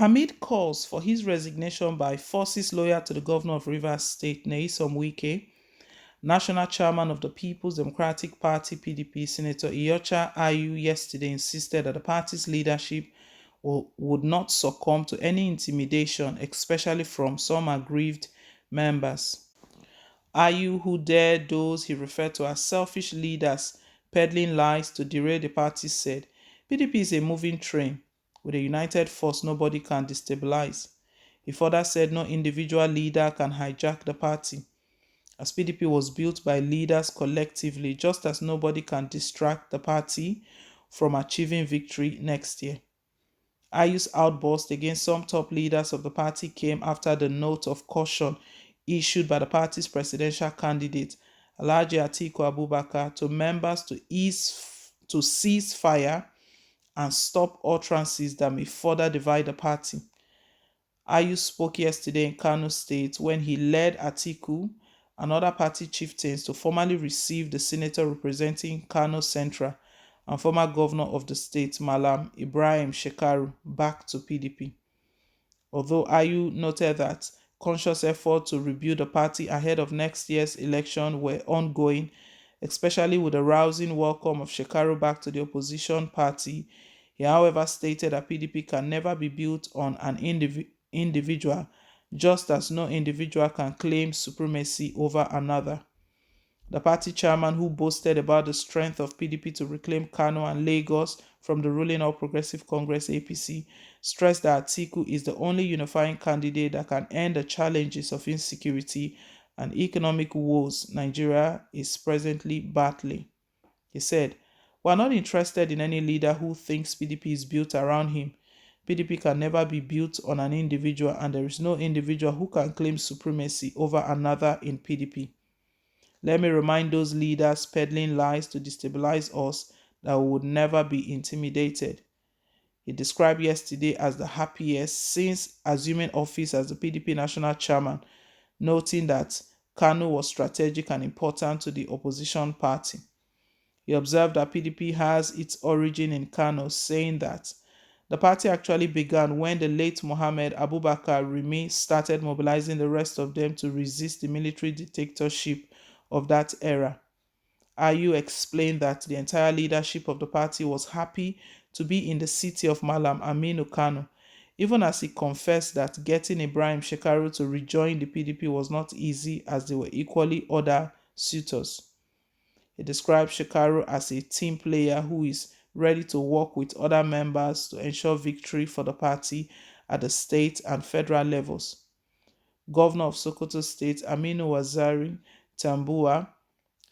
Amid calls for his resignation by forces loyal to the governor of Rivers State, Nyesom Wike, National Chairman of the People's Democratic Party (PDP), Senator Iyorchia Ayu yesterday insisted that the party's leadership would not succumb to any intimidation, especially from some aggrieved members. Ayu, who dared those he referred to as selfish leaders peddling lies to derail the party, said, PDP is a moving train. With a united force, nobody can destabilize. He further said no individual leader can hijack the party, as PDP was built by leaders collectively, just as nobody can distract the party from achieving victory next year. Ayu's outburst against some top leaders of the party came after the note of caution issued by the party's presidential candidate, Alhaji Atiku Abubakar, to members to cease fire and stop utterances that may further divide the party. Ayu spoke yesterday in Kano State when he led Atiku and other party chieftains to formally receive the senator representing Kano Central and former governor of the state, Malam Ibrahim Shekaru, back to PDP. Although Ayu noted that conscious efforts to rebuild the party ahead of next year's election were ongoing, especially with the rousing welcome of Shekaru back to the opposition party, he however stated that PDP can never be built on an individual, just as no individual can claim supremacy over another. The party chairman, who boasted about the strength of PDP to reclaim Kano and Lagos from the ruling All Progressive Congress (APC), stressed that Atiku is the only unifying candidate that can end the challenges of insecurity and economic woes Nigeria is presently battling. He said, "We are not interested in any leader who thinks PDP is built around him. PDP can never be built on an individual, and there is no individual who can claim supremacy over another in PDP. Let me remind those leaders peddling lies to destabilize us that we would never be intimidated." He described yesterday as the happiest since assuming office as the PDP national chairman, noting that Kano was strategic and important to the opposition party. He observed that PDP has its origin in Kano, saying that the party actually began when the late Mohammed Abubakar Rimi started mobilizing the rest of them to resist the military dictatorship of that era. Ayu explained that the entire leadership of the party was happy to be in the city of Malam Aminu Kano, even as he confessed that getting Ibrahim Shekaru to rejoin the PDP was not easy, as there were equally other suitors. He described Shekaru as a team player who is ready to work with other members to ensure victory for the party at the state and federal levels. Governor of Sokoto State Aminu Waziri Tambuwa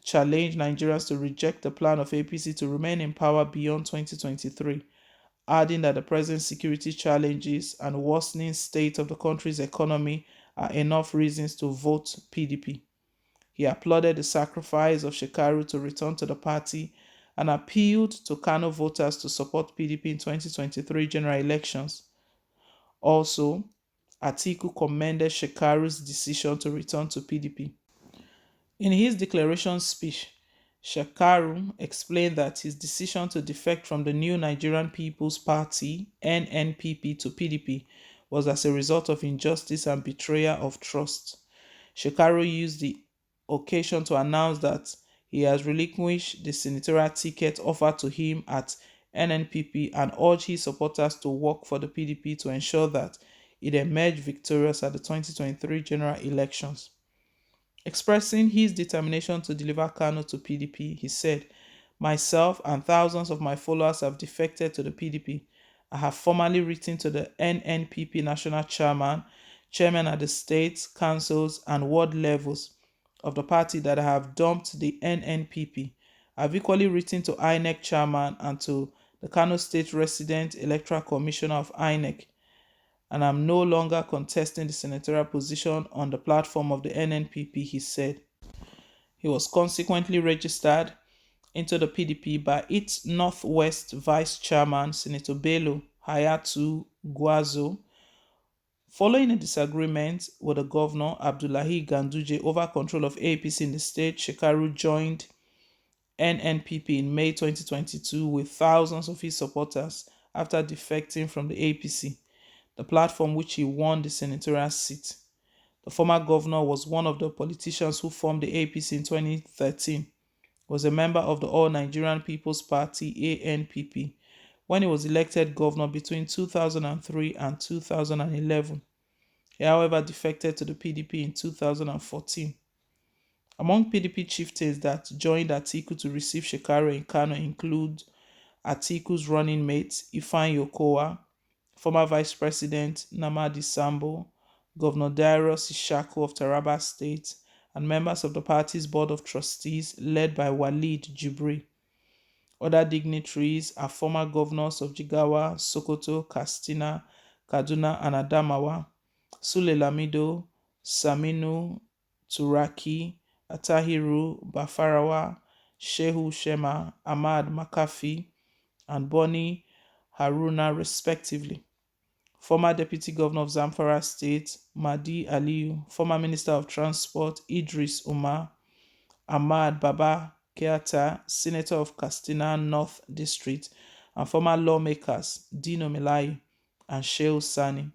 challenged Nigerians to reject the plan of APC to remain in power beyond 2023, adding that the present security challenges and worsening state of the country's economy are enough reasons to vote PDP. He applauded the sacrifice of Shekaru to return to the party and appealed to Kano voters to support PDP in 2023 general elections. Also, Atiku commended Shekaru's decision to return to PDP. In his declaration speech, Shekaru explained that his decision to defect from the new Nigerian People's Party (NNPP) to PDP was as a result of injustice and betrayal of trust. Shekaru used the occasion to announce that he has relinquished the senatorial ticket offered to him at NNPP and urged his supporters to work for the PDP to ensure that it emerged victorious at the 2023 general elections. Expressing his determination to deliver Kano to PDP, he said, "Myself and thousands of my followers have defected to the PDP. I have formally written to the NNPP national chairman at the state, councils, and ward levels of the party that I have dumped the NNPP. I have equally written to INEC chairman and to the Kano State Resident Electoral Commissioner of INEC, and I'm no longer contesting the senatorial position on the platform of the NNPP," he said. He was consequently registered into the PDP by its Northwest Vice Chairman, Senator Bello Hayatu Guazo. Following a disagreement with the governor, Abdullahi Ganduje, over control of APC in the state, Shekaru joined NNPP in May 2022 with thousands of his supporters after defecting from the APC. the platform which he won the senatorial seat. The former governor was one of the politicians who formed the APC in 2013, was a member of the All Nigerian People's Party ANPP when he was elected governor between 2003 and 2011. He, however, defected to the PDP in 2014. Among PDP chieftains that joined Atiku to receive Shekaro in Kano include Atiku's running mate, Ifeanyi Okowa, former Vice President Namadi Sambo, Governor Darius Ishaku of Taraba State, and members of the party's Board of Trustees led by Walid Jibri. Other dignitaries are former governors of Jigawa, Sokoto, Katsina, Kaduna, and Adamawa, Sule Lamido, Saminu Turaki, Atahiru Bafarawa, Shehu Shema, Ahmad Makafi, and Boni Haruna, respectively. Former Deputy Governor of Zamfara State, Mahdi Aliyu, former Minister of Transport, Idris Umar, Ahmad Baba Keita, Senator of Katsina North District, and former lawmakers Dino Melayu and Shehu Sani.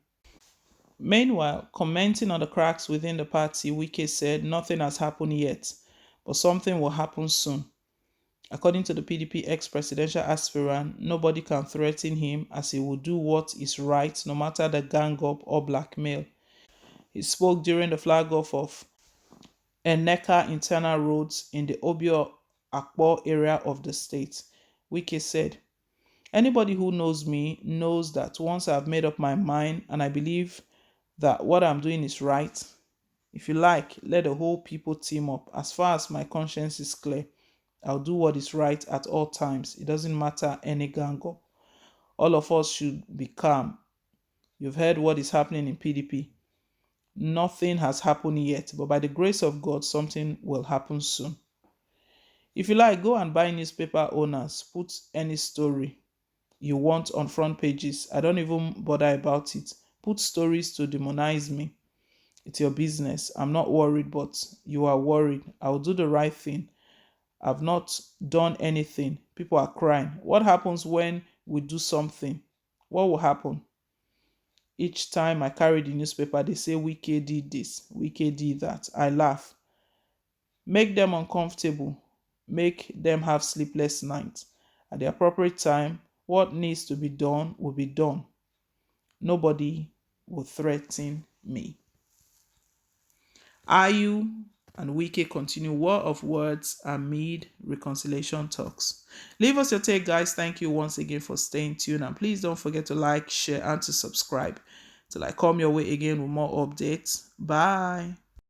Meanwhile, commenting on the cracks within the party, Wike said nothing has happened yet, but something will happen soon. According to the PDP ex-presidential aspirant, nobody can threaten him as he will do what is right no matter the gang-up or blackmail. He spoke during the flag-off of Enneka internal roads in the Obio Akpo area of the state. Wike said, "Anybody who knows me knows that once I've made up my mind and I believe that what I'm doing is right, if you like, let the whole people team up. As far as my conscience is clear, I'll do what is right at all times. It doesn't matter any gang up. All of us should be calm. You've heard what is happening in PDP. Nothing has happened yet, but by the grace of God, something will happen soon. If you like, go and buy newspaper owners. Put any story you want on front pages. I don't even bother about it. Put stories to demonize me. It's your business. I'm not worried, but you are worried. I'll do the right thing. I've not done anything. People are crying. What happens when we do something? What will happen? Each time I carry the newspaper, they say Wike did this, Wike did that. I laugh. Make them uncomfortable. Make them have sleepless nights. At the appropriate time, what needs to be done will be done. Nobody will threaten me." Ayu and Wike continue war of words amid reconciliation talks. Leave us your take, guys. Thank you once again for staying tuned, and please don't forget to like, share, and to subscribe till I come your way again with more updates. Bye.